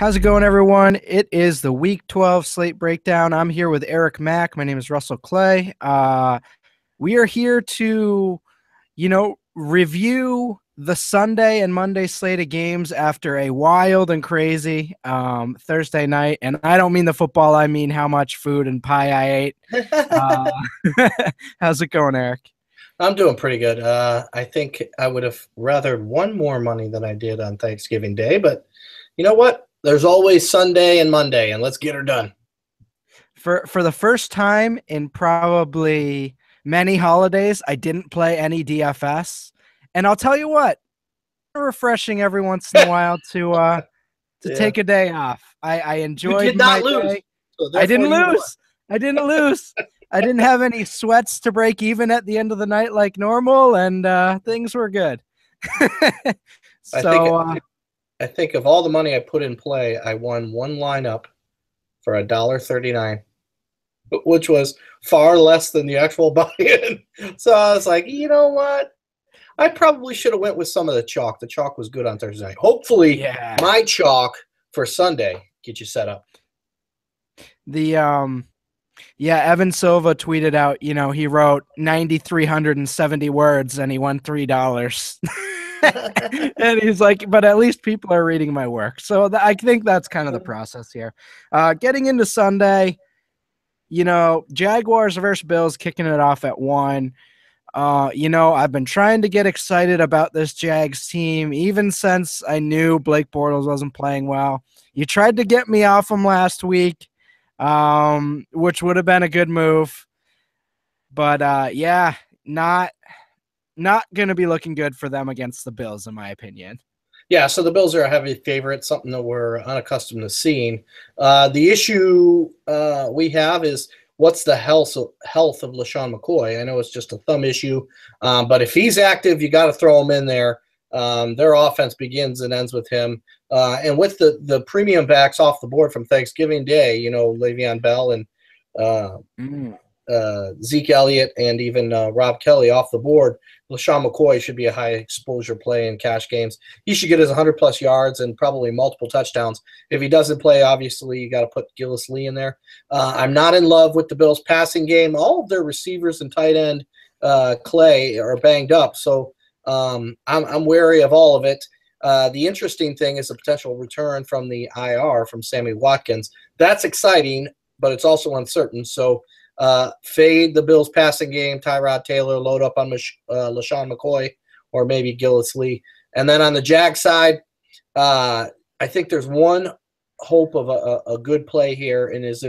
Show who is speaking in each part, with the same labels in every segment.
Speaker 1: How's it going, everyone? It is the Week 12 slate breakdown. I'm here with Eric Mack. My name is Russell Clay. We are here to, review the Sunday and Monday slate of games after a wild and crazy Thursday night. And I don't mean the football. I mean how much food and pie I ate. How's it going, Eric?
Speaker 2: I'm doing pretty good. I think I would have rather won more money than I did on Thanksgiving Day, but you know what? There's always Sunday and Monday, and let's get her done.
Speaker 1: For the first time in probably many holidays, I didn't play any DFS, and I'll tell you what, refreshing every once in a while to take a day off. I enjoyed
Speaker 2: you did not
Speaker 1: my
Speaker 2: lose.
Speaker 1: day.
Speaker 2: So
Speaker 1: I didn't lose. I didn't lose. I didn't have any sweats to break even at the end of the night like normal, and things were good.
Speaker 2: I think of all the money I put in play, I won one lineup for $1.39, which was far less than the actual buy-in. So I was like, you know what? I probably should have went with some of the chalk. The chalk was good on Thursday night. Hopefully, my chalk for Sunday get you set up.
Speaker 1: Evan Silva tweeted out, he wrote 9,370 words and he won $3. And he's like, but at least people are reading my work. So I think that's kind of the process here. Getting into Sunday, Jaguars versus Bills kicking it off at 1. I've been trying to get excited about this Jags team even since I knew Blake Bortles wasn't playing well. You tried to get me off him last week, which would have been a good move. But, not going to be looking good for them against the Bills, in my opinion.
Speaker 2: Yeah, so the Bills are a heavy favorite, something that we're unaccustomed to seeing. The issue we have is what's the health of LaShawn McCoy? I know it's just a thumb issue, but if he's active, you got to throw him in there. Their offense begins and ends with him. And with the premium backs off the board from Thanksgiving Day, Le'Veon Bell and Zeke Elliott and even Rob Kelly off the board, LaShawn McCoy should be a high exposure play in cash games. He should get his 100-plus yards and probably multiple touchdowns. If he doesn't play, obviously you got to put Gillis Lee in there. I'm not in love with the Bills' passing game. All of their receivers and tight end Clay are banged up, so I'm wary of all of it. The interesting thing is the potential return from the IR from Sammy Watkins. That's exciting, but it's also uncertain. So fade the Bills passing game, Tyrod Taylor, load up on LaShawn McCoy or maybe Gillis Lee. And then on the Jag side, I think there's one hope of a good play here, and if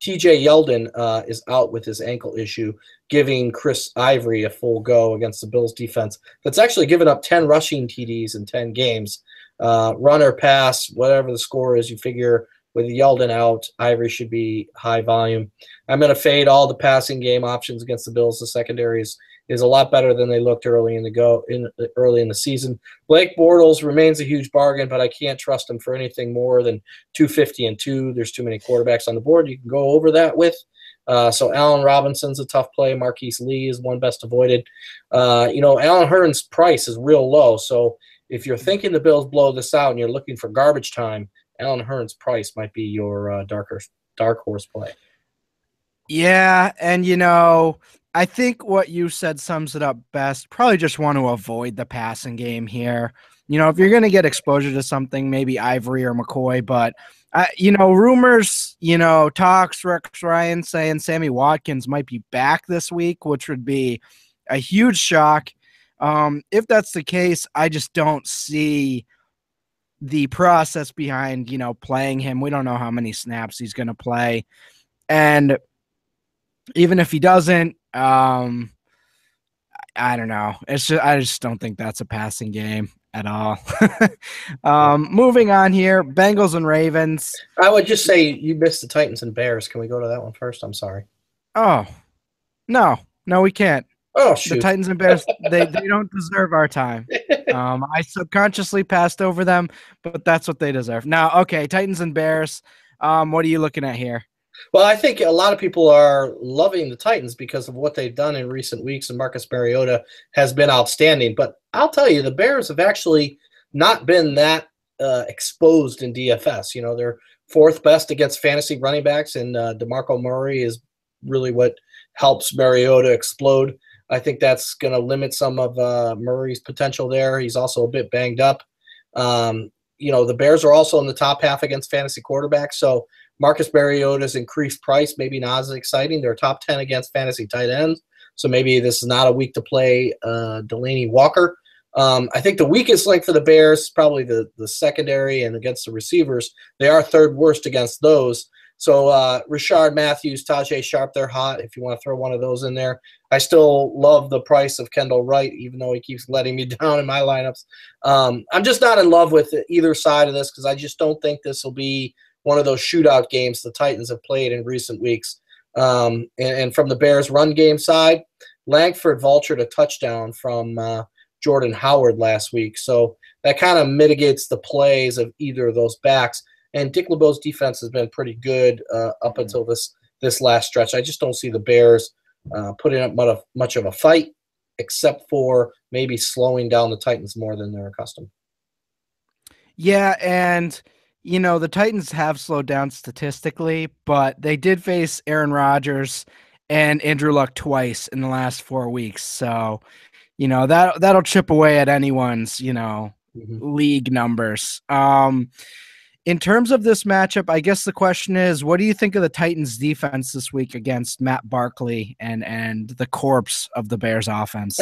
Speaker 2: TJ Yeldon is out with his ankle issue, giving Chris Ivory a full go against the Bills defense that's actually given up 10 rushing TDs in 10 games. Run or pass, whatever the score is, you figure with Yeldon out, Ivory should be high volume. I'm going to fade all the passing game options against the Bills. The secondary is a lot better than they looked early in the season. Blake Bortles remains a huge bargain, but I can't trust him for anything more than 250 and 2. There's too many quarterbacks on the board you can go over that with. So Allen Robinson's a tough play. Marquise Lee is one best avoided. Allen Hurns' price is real low. So if you're thinking the Bills blow this out and you're looking for garbage time, Allen Hurns' price might be your dark horse play.
Speaker 1: Yeah, and I think what you said sums it up best. Probably just want to avoid the passing game here. If you're going to get exposure to something, maybe Ivory or McCoy, but rumors, talks, Rex Ryan saying Sammy Watkins might be back this week, which would be a huge shock. If that's the case, I just don't see the process behind, playing him. We don't know how many snaps he's going to play. And even if he doesn't, I don't know. I just don't think that's a passing game at all. Moving on here, Bengals and Ravens.
Speaker 2: I would just say you missed the Titans and Bears. Can we go to that one first? I'm sorry.
Speaker 1: Oh, no, we can't.
Speaker 2: Oh, shoot.
Speaker 1: The Titans and Bears, they don't deserve our time. I subconsciously passed over them, but that's what they deserve. Now, okay, Titans and Bears. What are you looking at here?
Speaker 2: Well, I think a lot of people are loving the Titans because of what they've done in recent weeks, and Marcus Mariota has been outstanding. But I'll tell you, the Bears have actually not been that exposed in DFS. They're fourth best against fantasy running backs, and DeMarco Murray is really what helps Mariota explode. I think that's going to limit some of Murray's potential there. He's also a bit banged up. The Bears are also in the top half against fantasy quarterbacks, so Marcus Mariota's increased price maybe not as exciting. They're top 10 against fantasy tight ends, so maybe this is not a week to play Delaney Walker. I think the weakest link for the Bears is probably the secondary, and against the receivers, they are third worst against those. So Rashard Matthews, Tajay Sharp, they're hot if you want to throw one of those in there. I still love the price of Kendall Wright, even though he keeps letting me down in my lineups. I'm just not in love with either side of this because I just don't think this will be one of those shootout games the Titans have played in recent weeks. And from the Bears' run game side, Langford vultured a touchdown from Jordan Howard last week. So that kind of mitigates the plays of either of those backs. And Dick LeBeau's defense has been pretty good up until this last stretch. I just don't see the Bears putting up much of a fight, except for maybe slowing down the Titans more than they're accustomed.
Speaker 1: Yeah, and the Titans have slowed down statistically, but they did face Aaron Rodgers and Andrew Luck twice in the last 4 weeks. So, that'll chip away at anyone's, league numbers. In terms of this matchup, I guess the question is, what do you think of the Titans defense this week against Matt Barkley and the corpse of the Bears offense?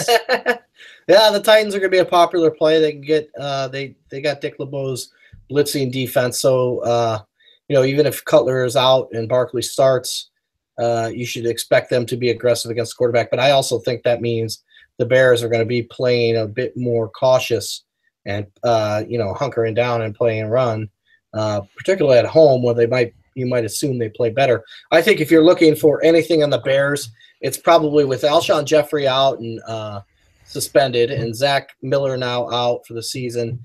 Speaker 2: Yeah, the Titans are going to be a popular play. They can get they got Dick LeBeau's blitzing defense. So, even if Cutler is out and Barkley starts, you should expect them to be aggressive against the quarterback. But I also think that means the Bears are going to be playing a bit more cautious and, hunkering down and playing run. Particularly at home where you might assume they play better. I think if you're looking for anything on the Bears, it's probably with Alshon Jeffrey out and suspended and Zach Miller now out for the season.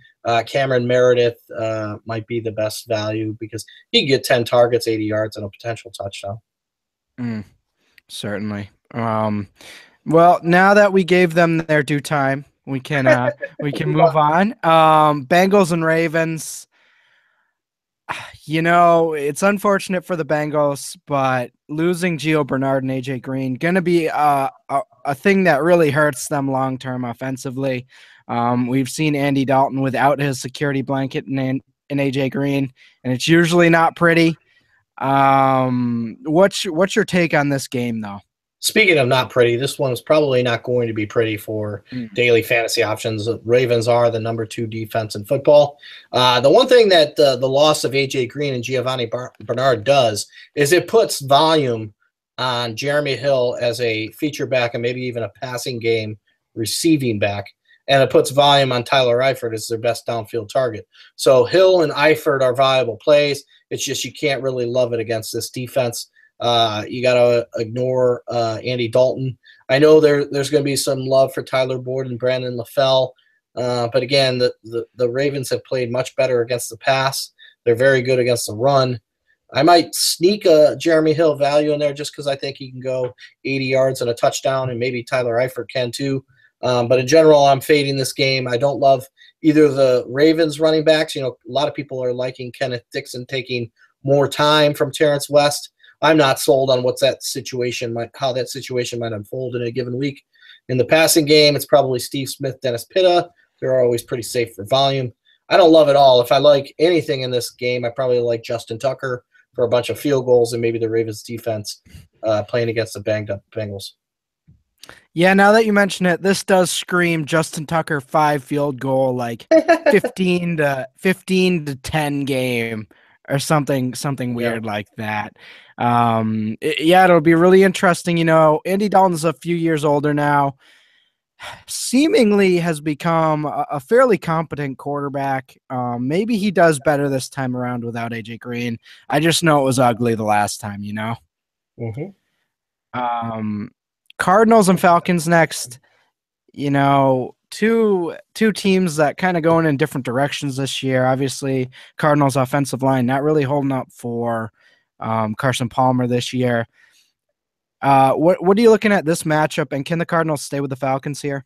Speaker 2: Cameron Meredith might be the best value because he can get 10 targets, 80 yards, and a potential touchdown.
Speaker 1: Certainly. Well, now that we gave them their due time, we can move on. Bengals and Ravens. It's unfortunate for the Bengals, but losing Gio Bernard and AJ Green going to be a thing that really hurts them long term offensively. We've seen Andy Dalton without his security blanket and AJ Green, and it's usually not pretty. What's your take on this game, though?
Speaker 2: Speaking of not pretty, this one is probably not going to be pretty for daily fantasy options. The Ravens are the number 2 defense in football. The one thing that the loss of A.J. Green and Giovanni Bernard does is it puts volume on Jeremy Hill as a feature back and maybe even a passing game receiving back. And it puts volume on Tyler Eifert as their best downfield target. So Hill and Eifert are viable plays. It's just you can't really love it against this defense. You got to ignore Andy Dalton. I know there's going to be some love for Tyler Boyd and Brandon LaFell, but again, the Ravens have played much better against the pass. They're very good against the run. I might sneak a Jeremy Hill value in there just because I think he can go 80 yards and a touchdown, and maybe Tyler Eifert can too. But in general, I'm fading this game. I don't love either of the Ravens running backs. A lot of people are liking Kenneth Dixon taking more time from Terrence West. I'm not sold on how that situation might unfold in a given week. In the passing game, it's probably Steve Smith, Dennis Pitta. They're always pretty safe for volume. I don't love it all. If I like anything in this game, I probably like Justin Tucker for a bunch of field goals and maybe the Ravens defense playing against the banged up Bengals.
Speaker 1: Yeah, now that you mention it, this does scream Justin Tucker 5 field goal, like 15 to 10 game or something weird like that. It'll be really interesting. Andy Dalton's a few years older now, seemingly has become a fairly competent quarterback. Maybe he does better this time around without AJ Green. I just know it was ugly the last time, Cardinals and Falcons next. Two teams that kind of going in different directions this year. Obviously, Cardinals offensive line not really holding up for Carson Palmer this year. What are you looking at this matchup, and can the Cardinals stay with the Falcons here?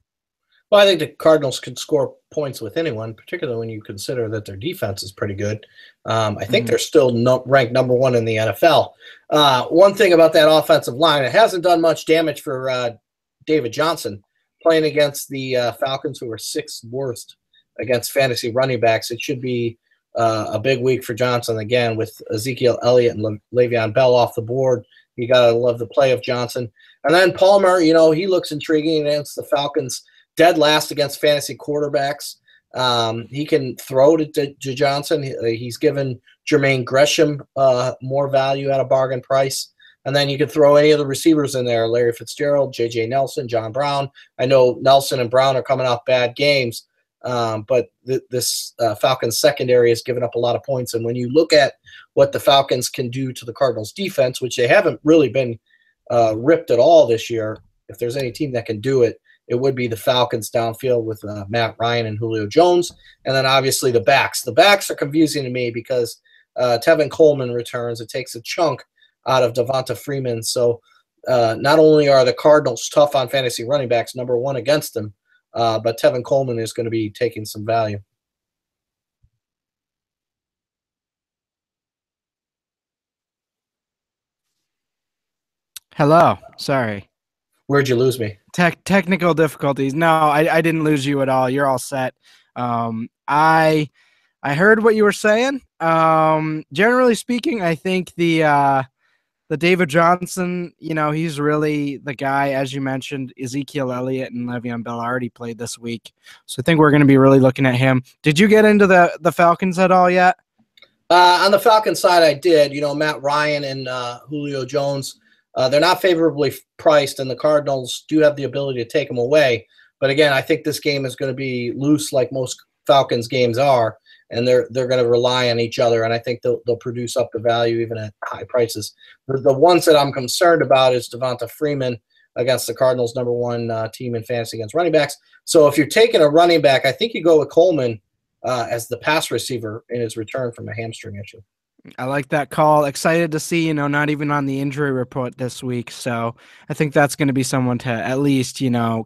Speaker 2: Well, I think the Cardinals could score points with anyone, particularly when you consider that their defense is pretty good. I think they're still ranked number one in the NFL. One thing about that offensive line, it hasn't done much damage for David Johnson playing against the Falcons, who are sixth worst against fantasy running backs. It should be a big week for Johnson again with Ezekiel Elliott and Le'Veon Bell off the board. You got to love the play of Johnson. And then Palmer, he looks intriguing against the Falcons. Dead last against fantasy quarterbacks. He can throw to Johnson. He's given Jermaine Gresham more value at a bargain price. And then you can throw any of the receivers in there, Larry Fitzgerald, J.J. Nelson, John Brown. I know Nelson and Brown are coming off bad games, but this Falcons secondary has given up a lot of points. And when you look at what the Falcons can do to the Cardinals defense, which they haven't really been ripped at all this year, if there's any team that can do it, it would be the Falcons downfield with Matt Ryan and Julio Jones. And then obviously the backs. The backs are confusing to me because Tevin Coleman returns. It takes a chunk out of Devonta Freeman. So not only are the Cardinals tough on fantasy running backs, number one against them, but Tevin Coleman is going to be taking some value.
Speaker 1: Hello. Sorry.
Speaker 2: Where'd you lose me?
Speaker 1: Technical difficulties. No, I didn't lose you at all. You're all set. I heard what you were saying. Generally speaking, I think the David Johnson, he's really the guy, as you mentioned. Ezekiel Elliott and Le'Veon Bell already played this week, so I think we're going to be really looking at him. Did you get into the Falcons at all yet?
Speaker 2: On the Falcons side, I did. Matt Ryan and Julio Jones. They're not favorably priced, and the Cardinals do have the ability to take them away. But again, I think this game is going to be loose like most Falcons games are, and they're going to rely on each other, and I think they'll produce up the value even at high prices. The ones that I'm concerned about is Devonta Freeman against the Cardinals' number one team in fantasy against running backs. So if you're taking a running back, I think you go with Coleman as the pass receiver in his return from a hamstring issue.
Speaker 1: I like that call. Excited to see, not even on the injury report this week. So I think that's going to be someone to at least,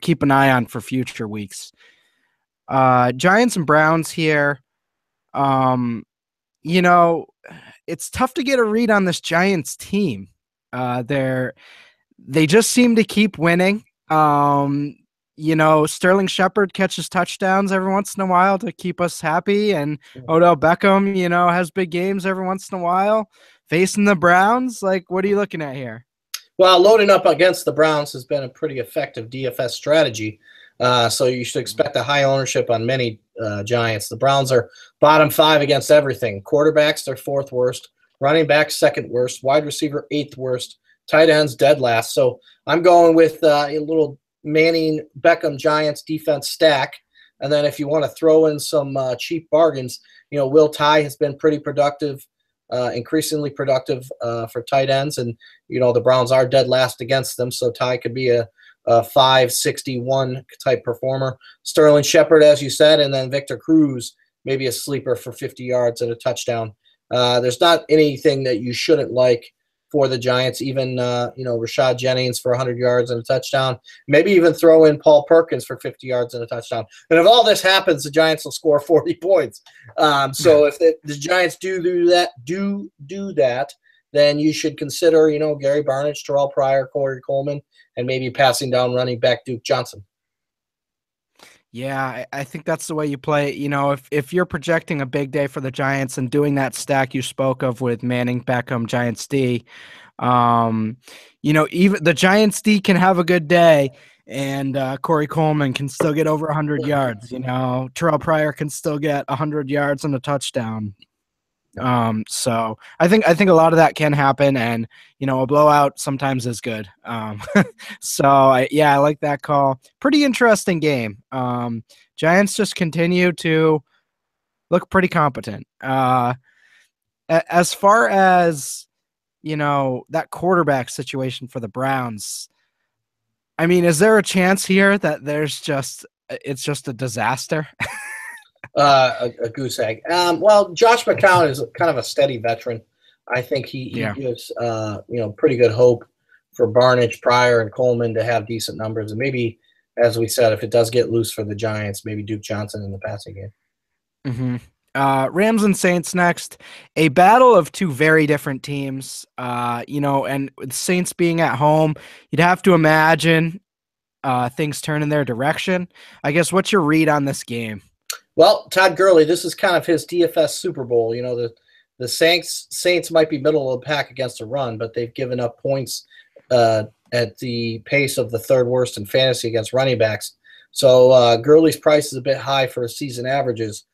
Speaker 1: keep an eye on for future weeks. Giants and Browns here. It's tough to get a read on this Giants team. They just seem to keep winning. Sterling Shepard catches touchdowns every once in a while to keep us happy. And Odell Beckham, has big games every once in a while. Facing the Browns, what are you looking at here?
Speaker 2: Well, loading up against the Browns has been a pretty effective DFS strategy. So you should expect a high ownership on many Giants. The Browns are bottom 5 against everything. Quarterbacks, they're 4th worst. Running backs, 2nd worst. Wide receiver, 8th worst. Tight ends, dead last. So I'm going with a little Manning Beckham Giants defense stack. And then if you want to throw in some cheap bargains, Will Tye has been pretty productive, increasingly productive for tight ends. And, the Browns are dead last against them. So Tye could be a 561 type performer. Sterling Shepard, as you said, and then Victor Cruz, maybe a sleeper for 50 yards and a touchdown. There's not anything that you shouldn't like for the Giants, even, Rashad Jennings for 100 yards and a touchdown. Maybe even throw in Paul Perkins for 50 yards and a touchdown. And if all this happens, the Giants will score 40 points. So if the Giants do that, then you should consider, Gary Barnidge, Terrell Pryor, Corey Coleman, and maybe passing down running back Duke Johnson.
Speaker 1: Yeah, I think that's the way you play it. If you're projecting a big day for the Giants and doing that stack you spoke of with Manning, Beckham, Giants D, even the Giants D can have a good day, and Corey Coleman can still get over 100 yards. Terrell Pryor can still get 100 yards and a touchdown. So I think a lot of that can happen, and a blowout sometimes is good. So I like that call. Pretty interesting game. Giants just continue to look pretty competent. As far as that quarterback situation for the Browns, I mean, is there a chance here that it's just a disaster?
Speaker 2: A goose egg. Well, Josh McCown is kind of a steady veteran. I think he gives pretty good hope for Barnidge, Pryor, and Coleman to have decent numbers, and maybe as we said, if it does get loose for the Giants, maybe Duke Johnson in the passing game.
Speaker 1: Mm-hmm. Rams and Saints next. A battle of two very different teams. And with Saints being at home, you'd have to imagine things turn in their direction. I guess what's your read on this game?
Speaker 2: Well, Todd Gurley, this is kind of his DFS Super Bowl. The Saints might be middle of the pack against the run, but they've given up points at the pace of the third worst in fantasy against running backs. So Gurley's price is a bit high for season averages,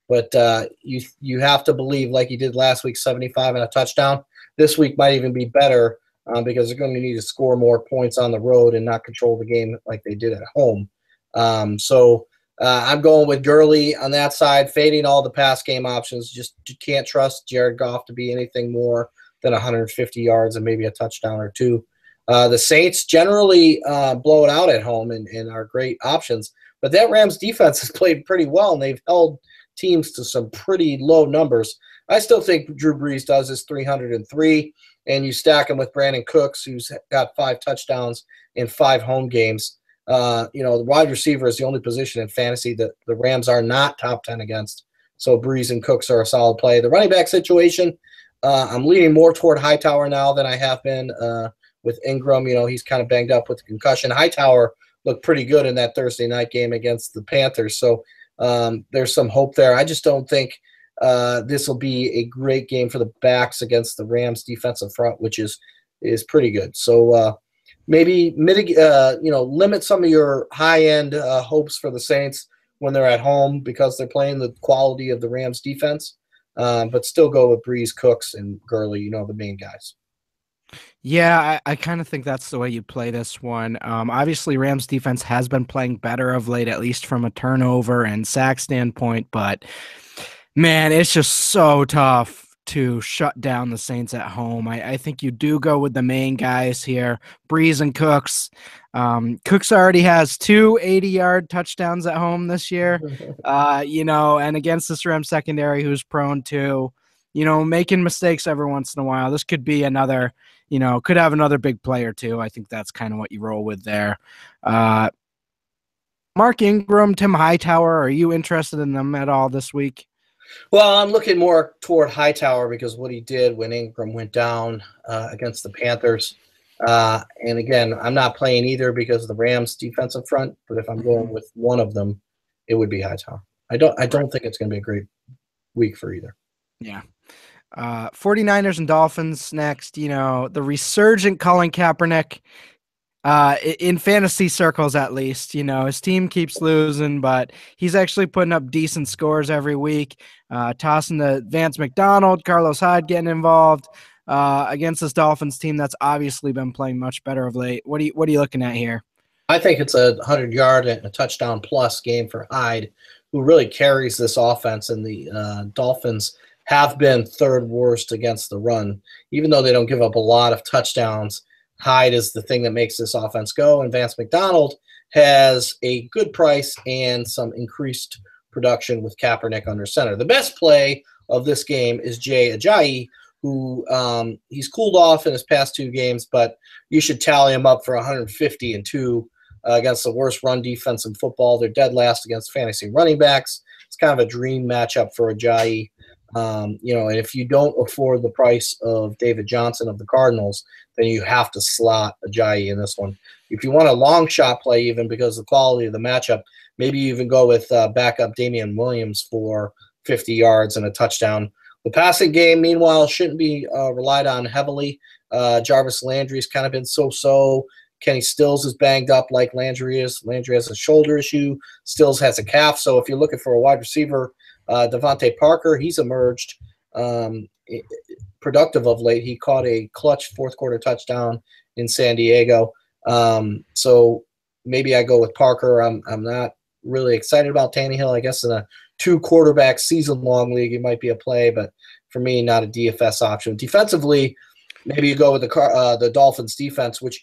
Speaker 2: but you have to believe, like he did last week, 75 and a touchdown. This week might even be better because they're going to need to score more points on the road and not control the game like they did at home. I'm going with Gurley on that side, fading all the pass game options. Just you can't trust Jared Goff to be anything more than 150 yards and maybe a touchdown or two. The Saints generally blow it out at home and are great options, but that Rams defense has played pretty well, and they've held teams to some pretty low numbers. I still think Drew Brees does his 303, and you stack him with Brandon Cooks, who's got 5 touchdowns in 5 home games. The wide receiver is the only position in fantasy that the Rams are not top 10 against. So Brees and Cooks are a solid play. The running back situation, I'm leaning more toward Hightower now than I have been with Ingram. He's kind of banged up with the concussion. Hightower looked pretty good in that Thursday night game against the Panthers. So there's some hope there. I just don't think this will be a great game for the backs against the Rams defensive front, which is pretty good. So maybe limit some of your high-end hopes for the Saints when they're at home because they're playing the quality of the Rams defense, but still go with Brees, Cooks, and Gurley, the main guys.
Speaker 1: Yeah, I kind of think that's the way you play this one. Obviously, Rams defense has been playing better of late, at least from a turnover and sack standpoint, but man, it's just so tough to shut down the Saints at home. I think you do go with the main guys here, Brees and Cooks. Cooks already has 2 80-yard touchdowns at home this year, and against this Rams secondary who's prone to, making mistakes every once in a while. This could be another, could have another big player too. I think that's kind of what you roll with there. Mark Ingram, Tim Hightower, are you interested in them at all this week?
Speaker 2: Well, I'm looking more toward Hightower because what he did when Ingram went down against the Panthers. And again, I'm not playing either because of the Rams defensive front, but if I'm going with one of them, it would be Hightower. I don't think it's going to be a great week for either.
Speaker 1: Yeah. 49ers and Dolphins next. The resurgent Colin Kaepernick, in fantasy circles at least, his team keeps losing, but he's actually putting up decent scores every week, tossing the Vance McDonald, Carlos Hyde getting involved against this Dolphins team that's obviously been playing much better of late. What are you looking at here?
Speaker 2: I think it's a 100-yard and a touchdown plus game for Hyde, who really carries this offense, and the Dolphins have been third worst against the run. Even though they don't give up a lot of touchdowns, Hyde is the thing that makes this offense go, and Vance McDonald has a good price and some increased production with Kaepernick under center. The best play of this game is Jay Ajayi, who he's cooled off in his past 2 games, but you should tally him up for 150 and 2 against the worst run defense in football. They're dead last against fantasy running backs. It's kind of a dream matchup for Ajayi. And if you don't afford the price of David Johnson of the Cardinals, then you have to slot Ajayi in this one. If you want a long shot play, even because of the quality of the matchup, maybe you even go with backup Damian Williams for 50 yards and a touchdown. The passing game, meanwhile, shouldn't be relied on heavily. Jarvis Landry's kind of been so-so. Kenny Stills is banged up like Landry is. Landry has a shoulder issue. Stills has a calf. So if you're looking for a wide receiver, Devontae Parker, he's emerged productive of late. He caught a clutch fourth-quarter touchdown in San Diego. So maybe I go with Parker. I'm not really excited about Tannehill. I guess in a 2-quarterback season-long league, it might be a play, but for me, not a DFS option. Defensively, maybe you go with the Dolphins defense, which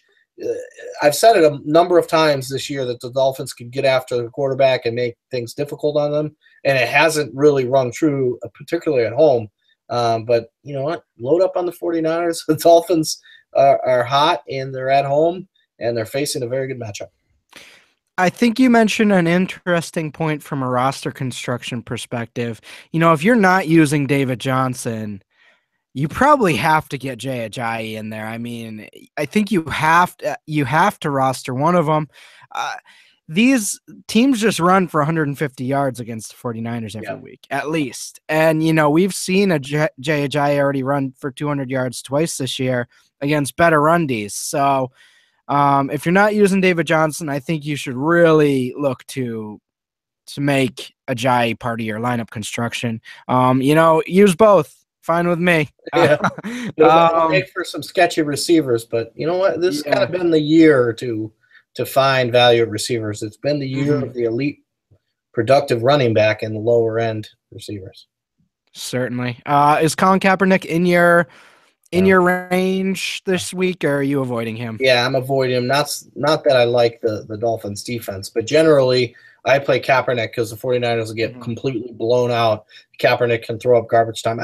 Speaker 2: I've said it a number of times this year that the Dolphins can get after the quarterback and make things difficult on them, and it hasn't really rung true, particularly at home. But you know what? Load up on the 49ers. The Dolphins are hot, and they're at home, and they're facing a very good matchup.
Speaker 1: I think you mentioned an interesting point from a roster construction perspective. If you're not using David Johnson, you probably have to get Jay Ajayi in there. I mean, I think you have to roster one of them. Uh, these teams just run for 150 yards against the 49ers every
Speaker 2: Yeah.
Speaker 1: week, at least. And, we've seen Jay Ajayi already run for 200 yards twice this year against better run Ds. So if you're not using David Johnson, I think you should really look to make Ajayi part of your lineup construction. Use both. Fine with me.
Speaker 2: Yeah. It'll
Speaker 1: Um,
Speaker 2: make for some sketchy receivers, but you know what? This has kind
Speaker 1: yeah.
Speaker 2: of been the year to find value at receivers. It's been the year
Speaker 1: Mhm.
Speaker 2: of the elite productive running back and the lower end receivers.
Speaker 1: Certainly. Is Colin Kaepernick in your range this week, or are you avoiding him?
Speaker 2: Yeah, I'm avoiding him. Not that I like the Dolphins defense, but generally I play Kaepernick because the 49ers will get
Speaker 1: Mhm.
Speaker 2: completely blown out. Kaepernick can throw up garbage time.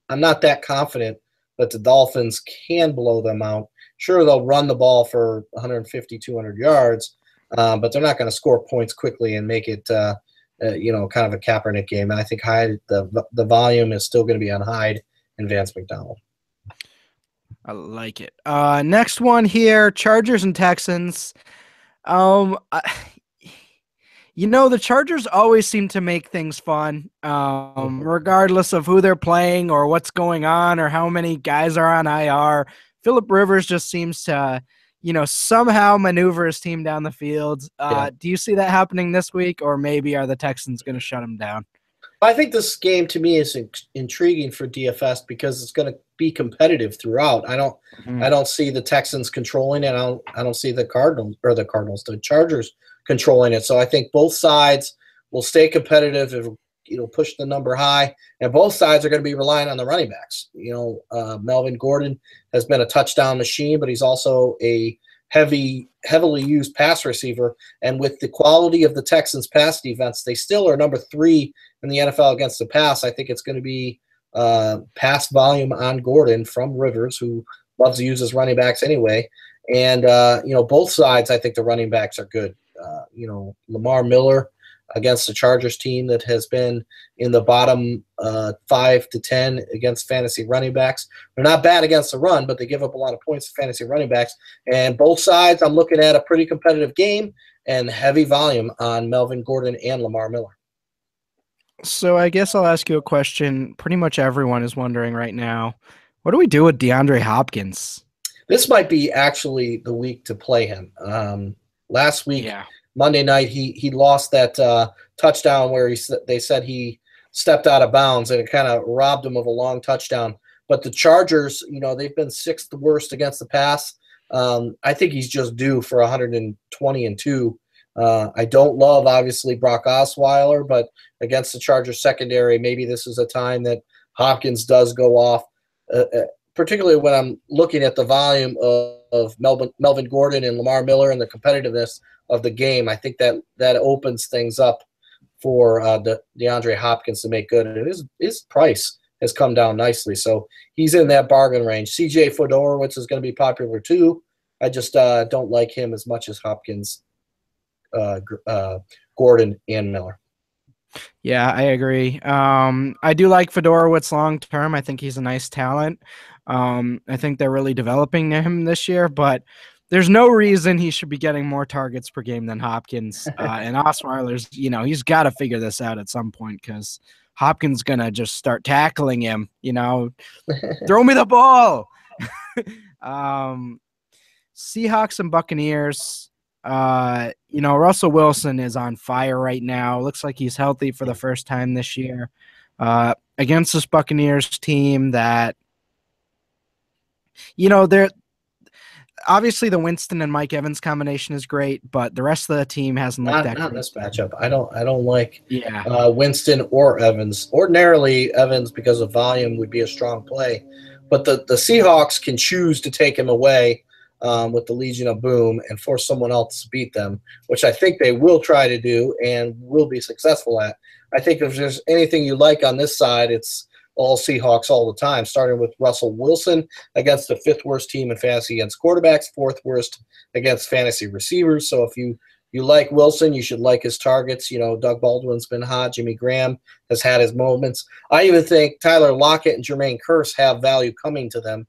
Speaker 2: I'm not that confident that the Dolphins can blow them out. Sure, they'll run the ball for 150, 200 yards, but they're not going to score points quickly and make it kind of a Kaepernick game. And I think the volume is still going to be on Hyde and Vance McDonald.
Speaker 1: I like it. Next one here, Chargers and Texans. Um, I, the Chargers always seem to make things fun, regardless of who they're playing or what's going on or how many guys are on IR. Phillip Rivers just seems to, somehow maneuver his team down the field.
Speaker 2: Yeah.
Speaker 1: Do you see that happening this week, or maybe are the Texans going to shut him down?
Speaker 2: I think this game to me is intriguing for DFS because it's going to be competitive throughout. I don't see the Texans controlling it. I don't see the the Chargers controlling it. So I think both sides will stay competitive and push the number high, and both sides are going to be relying on the running backs. Melvin Gordon has been a touchdown machine, but he's also a heavily used pass receiver. And with the quality of the Texans pass defense, they still are number 3 in the NFL against the pass. I think it's going to be pass volume on Gordon from Rivers, who loves to use his running backs anyway. And, both sides, I think the running backs are good. Lamar Miller against the Chargers team that has been in the bottom 5 to 10 against fantasy running backs. They're not bad against the run, but they give up a lot of points to fantasy running backs. And both sides, I'm looking at a pretty competitive game and heavy volume on Melvin Gordon and Lamar Miller.
Speaker 1: So I guess I'll ask you a question. Pretty much everyone is wondering right now, what do we do with DeAndre Hopkins?
Speaker 2: This might be actually the week to play him. Last week,
Speaker 1: Yeah.
Speaker 2: Monday night, he lost that touchdown where they said he stepped out of bounds, and it kind of robbed him of a long touchdown. But the Chargers, they've been 6th worst against the pass. I think he's just due for 120-2. I don't love, obviously, Brock Osweiler, but against the Chargers secondary, maybe this is a time that Hopkins does go off, particularly when I'm looking at the volume of Melvin Gordon and Lamar Miller and the competitiveness of the game. I think that opens things up for DeAndre Hopkins to make good. And his price has come down nicely. So he's in that bargain range. CJ Fedorowicz is going to be popular too. I just don't like him as much as Hopkins, Gordon, and Miller.
Speaker 1: Yeah, I agree. I do like Fedorowicz long term. I think he's a nice talent. I think they're really developing him this year, but there's no reason he should be getting more targets per game than Hopkins. And Osweiler's, he's got to figure this out at some point because Hopkins going to just start tackling him, throw me the ball. Seahawks and Buccaneers. Russell Wilson is on fire right now. Looks like he's healthy for the first time this year. Against this Buccaneers team that, they're obviously the Winston and Mike Evans combination is great, but the rest of the team hasn't looked that
Speaker 2: Not
Speaker 1: great.
Speaker 2: this matchup. I don't like
Speaker 1: Yeah.
Speaker 2: Winston or Evans. Ordinarily, Evans, because of volume, would be a strong play, but the Seahawks can choose to take him away with the Legion of Boom and force someone else to beat them, which I think they will try to do and will be successful at. I think if there's anything you like on this side, it's all Seahawks all the time, starting with Russell Wilson against the 5th worst team in fantasy against quarterbacks, 4th worst against fantasy receivers. So if you you like Wilson, you should like his targets. Doug Baldwin's been hot. Jimmy Graham has had his moments. I even think Tyler Lockett and Jermaine Kearse have value coming to them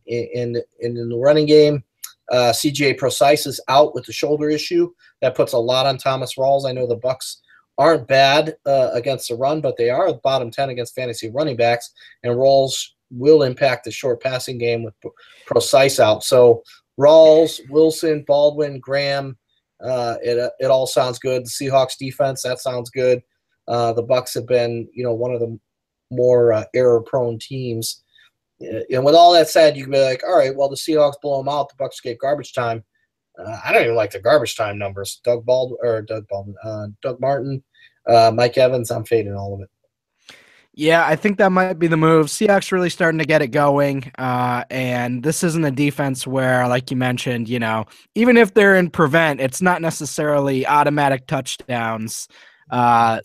Speaker 2: in the running game. CJ Precise is out with the shoulder issue. That puts a lot on Thomas Rawls. I know the Bucks aren't bad against the run, but they are bottom 10 against fantasy running backs, and Rawls will impact the short passing game with Precise out. So Rawls, Wilson, Baldwin, Graham, it all sounds good. The Seahawks defense, that sounds good. The Bucks have been, one of the more error-prone teams. And with all that said, you can be like, all right, well, the Seahawks blow them out. The Bucks get garbage time. I don't even like the garbage time numbers. Doug Martin, Mike Evans, I'm fading all of it.
Speaker 1: Yeah, I think that might be the move. Seahawks really starting to get it going. And this isn't a defense where, like you mentioned, even if they're in prevent, it's not necessarily automatic touchdowns.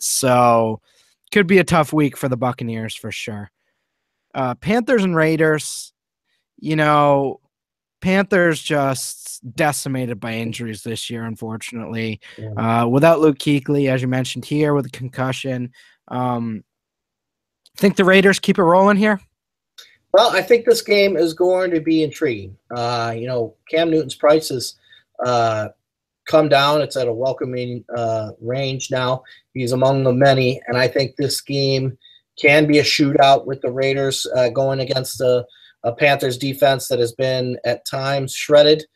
Speaker 1: So could be a tough week for the Buccaneers for sure. Panthers and Raiders, Panthers just decimated by injuries this year, unfortunately. Without Luke Kuechly, as you mentioned here, with a concussion. Think the Raiders keep it rolling here?
Speaker 2: Well, I think this game is going to be intriguing. Cam Newton's price has come down. It's at a welcoming range now. He's among the many, and I think this game can be a shootout with the Raiders going against a Panthers defense that has been at times shredded,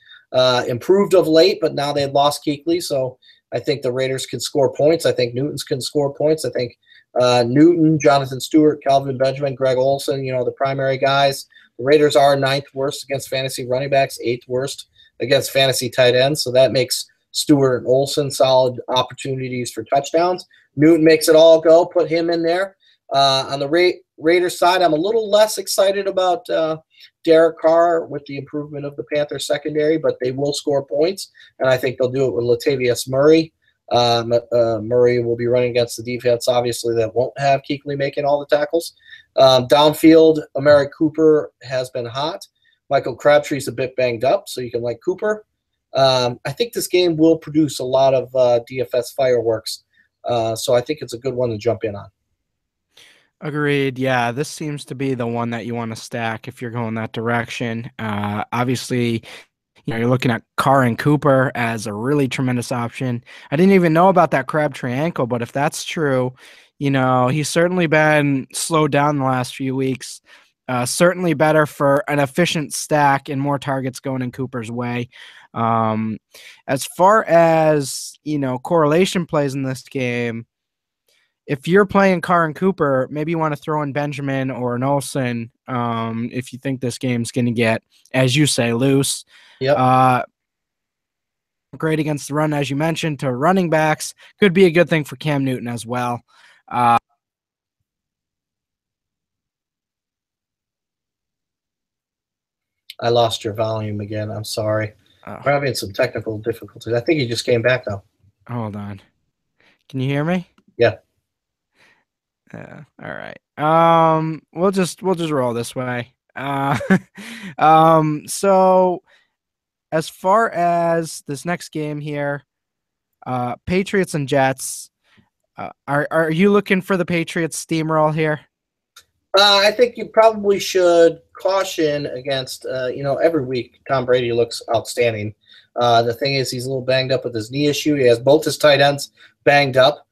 Speaker 2: improved of late, but now they've lost Kuechly, so I think the Raiders can score points. I think Newton's can score points. I think Newton, Jonathan Stewart, Calvin Benjamin, Greg Olsen, the primary guys. The Raiders are 9th worst against fantasy running backs, 8th worst against fantasy tight ends, so that makes Stewart and Olsen solid opportunities for touchdowns. Newton makes it all go. Put him in there. On the Raiders side, I'm a little less excited about Derek Carr with the improvement of the Panthers secondary, but they will score points, and I think they'll do it with Latavius Murray. Murray will be running against the defense, obviously, that won't have Kuechly making all the tackles. Downfield, Amari Cooper has been hot. Michael Crabtree's a bit banged up, so you can like Cooper. I think this game will produce a lot of DFS fireworks, so I think it's a good one to jump in on.
Speaker 1: Agreed. Yeah, this seems to be the one that you want to stack if you're going that direction. Obviously, you're looking at Carr and Cooper as a really tremendous option. I didn't even know about that Crabtree ankle, but if that's true, he's certainly been slowed down the last few weeks. Certainly better for an efficient stack and more targets going in Cooper's way. As far as, correlation plays in this game, if you're playing Carr and Cooper, maybe you want to throw in Benjamin or an Olsen if you think this game's going to get, as you say, loose.
Speaker 2: Yep.
Speaker 1: Great against the run, as you mentioned, to running backs. Could be a good thing for Cam Newton as well. I
Speaker 2: lost your volume again. I'm sorry. We're having some technical difficulties. I think you just came back, though.
Speaker 1: Hold on. Can you hear me?
Speaker 2: Yeah.
Speaker 1: All right. We'll just roll this way. So as far as this next game here, Patriots and Jets, are you looking for the Patriots steamroll here?
Speaker 2: I think you probably should caution against, every week Tom Brady looks outstanding. The thing is, he's a little banged up with his knee issue. He has both his tight ends banged up.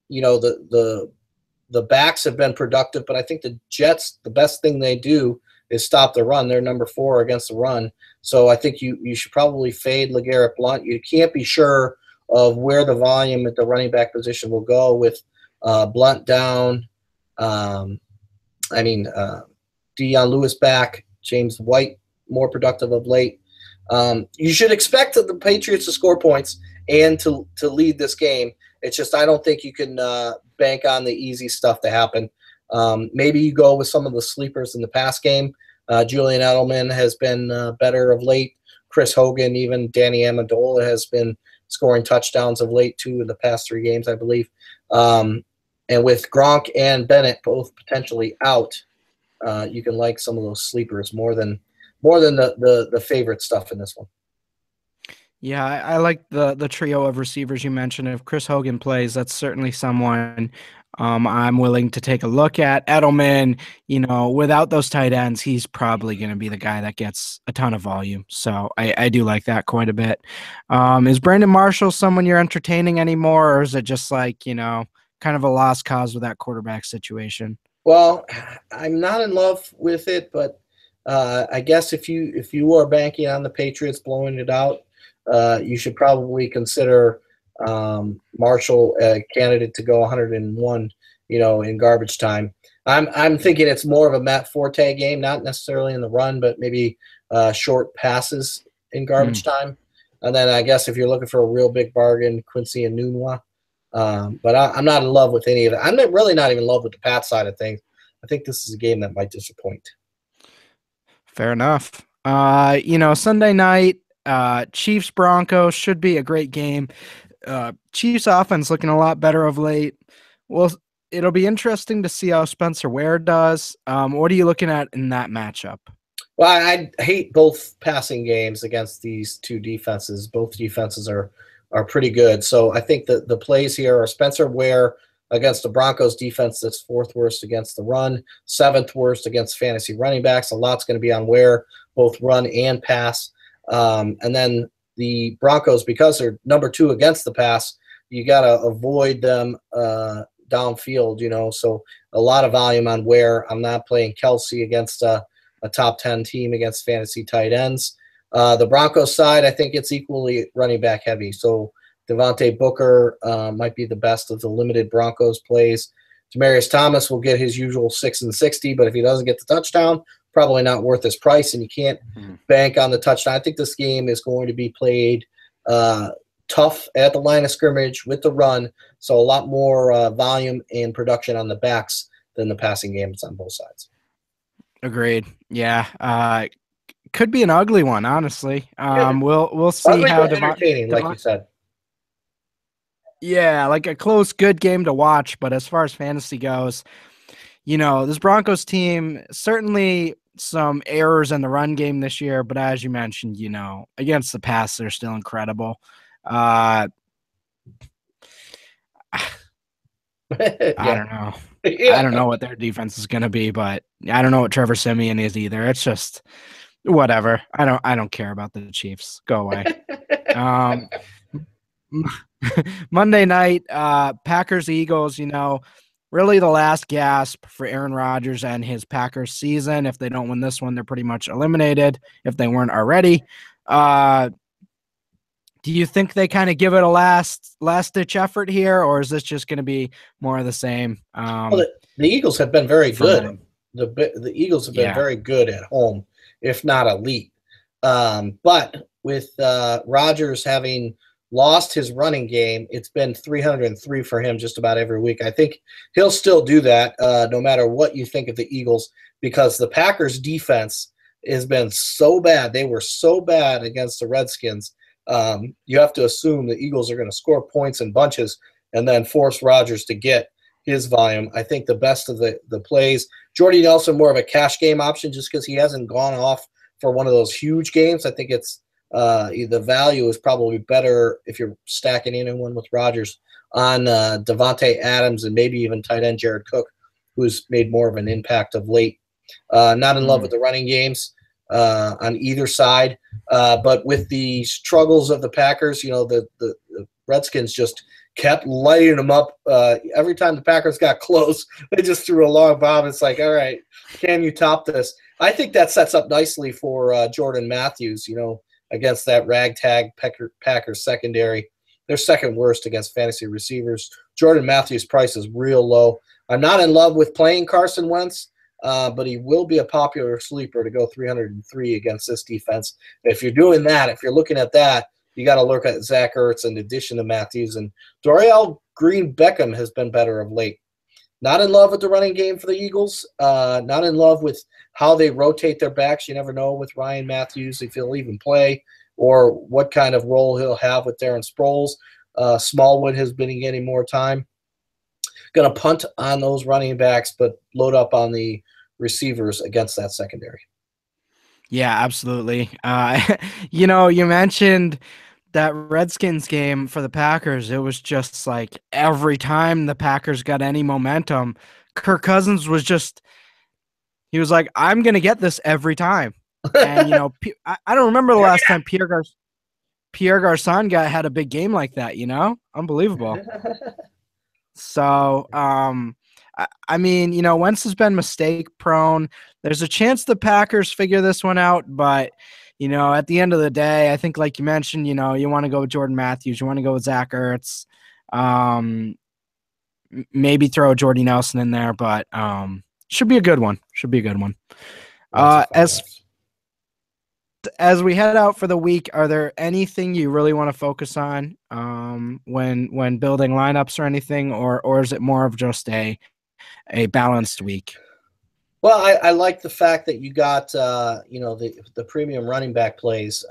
Speaker 2: The backs have been productive, but I think the Jets, the best thing they do is stop the run. They're number 4 against the run. So I think you should probably fade LeGarrette Blount. You can't be sure of where the volume at the running back position will go with Blount down. Deion Lewis back, James White more productive of late. You should expect the Patriots to score points and to lead this game. It's just I don't think you can bank on the easy stuff to happen. Maybe you go with some of the sleepers in the pass game. Julian Edelman has been better of late. Chris Hogan, even Danny Amendola has been scoring touchdowns of late too in the past 3 games, I believe. And with Gronk and Bennett both potentially out, you can like some of those sleepers more than the favorite stuff in this one.
Speaker 1: Yeah, I like the trio of receivers you mentioned. If Chris Hogan plays, that's certainly someone I'm willing to take a look at. Edelman, without those tight ends, he's probably going to be the guy that gets a ton of volume. So I do like that quite a bit. Is Brandon Marshall someone you're entertaining anymore, or is it just like, kind of a lost cause with that quarterback situation?
Speaker 2: Well, I'm not in love with it, but I guess if you are banking on the Patriots blowing it out, you should probably consider Marshall a candidate to go 101, in garbage time. I'm thinking it's more of a Matt Forte game, not necessarily in the run, but maybe short passes in garbage time. And then I guess if you're looking for a real big bargain, Quincy and Nunwa. But I'm not in love with any of that. I'm really not even in love with the Pat side of things. I think this is a game that might disappoint.
Speaker 1: Fair enough. Sunday night, Chiefs Broncos should be a great game. Chiefs offense looking a lot better of late. Well, it'll be interesting to see how Spencer Ware does. What are you looking at in that matchup?
Speaker 2: Well, I hate both passing games against these two defenses. Both defenses are pretty good. So I think that the plays here are Spencer Ware against the Broncos defense that's fourth worst against the run, seventh worst against fantasy running backs. A lot's going to be on Ware, both run and pass. And then the Broncos, because they're number two against the pass, you got to avoid them downfield, so a lot of volume on Ware. I'm not playing Kelsey against a top 10 team against fantasy tight ends. The Broncos side, I think it's equally running back heavy. So Devontae Booker might be the best of the limited Broncos plays. Demaryius Thomas will get his usual 6 and 60, but if he doesn't get the touchdown, probably not worth his price, and you can't bank on the touchdown. I think this game is going to be played tough at the line of scrimmage with the run, so a lot more volume and production on the backs than the passing games on both sides.
Speaker 1: Agreed. Yeah. Could be an ugly one, honestly.
Speaker 2: Yeah.
Speaker 1: We'll see
Speaker 2: ugly
Speaker 1: how
Speaker 2: but entertaining, like you said.
Speaker 1: Yeah, like a close, good game to watch. But as far as fantasy goes, this Broncos team, certainly some errors in the run game this year. But as you mentioned, against the pass, they're still incredible. I don't know. Yeah. I don't know what their defense is going to be, but I don't know what Trevor Siemian is either. It's just whatever. I don't care about the Chiefs. Go away. Monday night, Packers Eagles, really the last gasp for Aaron Rodgers and his Packers season. If they don't win this one, they're pretty much eliminated if they weren't already. Do you think they kind of give it a last ditch effort here, or is this just going to be more of the same?
Speaker 2: Well, the Eagles have been very good. The Eagles have been very good at home, if not elite. But with Rodgers having lost his running game, it's been 303 for him just about every week. I think he'll still do that no matter what you think of the Eagles, because the Packers defense has been so bad. They were so bad against the Redskins. You have to assume the Eagles are going to score points in bunches and then force Rodgers to get his volume. I think the best of the plays, Jordy Nelson, more of a cash game option just because he hasn't gone off for one of those huge games. I think it's the value is probably better if you're stacking anyone with Rodgers on Devontae Adams and maybe even tight end Jared Cook, who's made more of an impact of late. Not in love with the running games on either side, but with the struggles of the Packers, the Redskins just kept lighting them up. Every time the Packers got close, they just threw a long bomb. It's like, all right, can you top this? I think that sets up nicely for Jordan Matthews, against that ragtag Packers secondary. They're second worst against fantasy receivers. Jordan Matthews' price is real low. I'm not in love with playing Carson Wentz, but he will be a popular sleeper to go 303 against this defense. If you're doing that, if you're looking at that, you got to look at Zach Ertz in addition to Matthews. And Dorial Green-Beckham has been better of late. Not in love with the running game for the Eagles. Not in love with how they rotate their backs. You never know with Ryan Matthews if he'll even play or what kind of role he'll have with Darren Sproles. Smallwood has been getting more time. Going to punt on those running backs, but load up on the receivers against that secondary.
Speaker 1: Yeah, absolutely. You mentioned that Redskins game for the Packers, it was just like every time the Packers got any momentum, Kirk Cousins was just, he was like, I'm going to get this every time. And, I don't remember the last time Pierre Garçon had a big game like that, unbelievable. So, I mean, Wentz has been mistake prone. There's a chance the Packers figure this one out, but at the end of the day, I think, like you mentioned, you want to go with Jordan Matthews, you want to go with Zach Ertz, maybe throw Jordy Nelson in there, but should be a good one. Should be a good one. As we head out for the week, are there anything you really want to focus on when building lineups or anything, or is it more of just a balanced week?
Speaker 2: Well, I like the fact that you got the premium running back plays.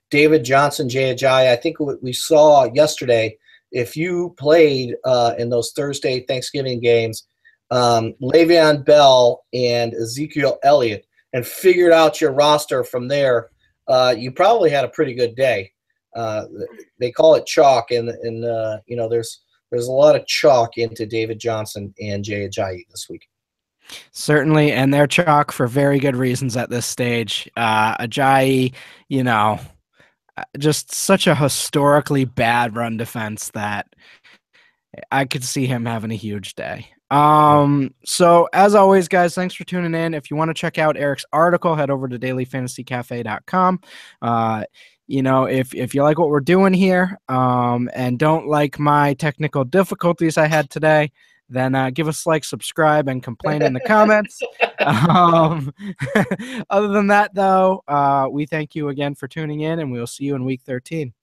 Speaker 2: David Johnson, Jay Ajayi. I think what we saw yesterday, if you played in those Thursday Thanksgiving games, Le'Veon Bell and Ezekiel Elliott, and figured out your roster from there, you probably had a pretty good day. They call it chalk, and there's a lot of chalk into David Johnson and Jay Ajayi this week.
Speaker 1: Certainly, and they're chalk for very good reasons at this stage. Ajayi, just such a historically bad run defense that I could see him having a huge day. So as always, guys, thanks for tuning in. If you want to check out Eric's article, head over to dailyfantasycafe.com. If you like what we're doing here, and don't like my technical difficulties I had today, then give us a like, subscribe, and complain in the comments. Other than that, though, we thank you again for tuning in, and we'll see you in week 13.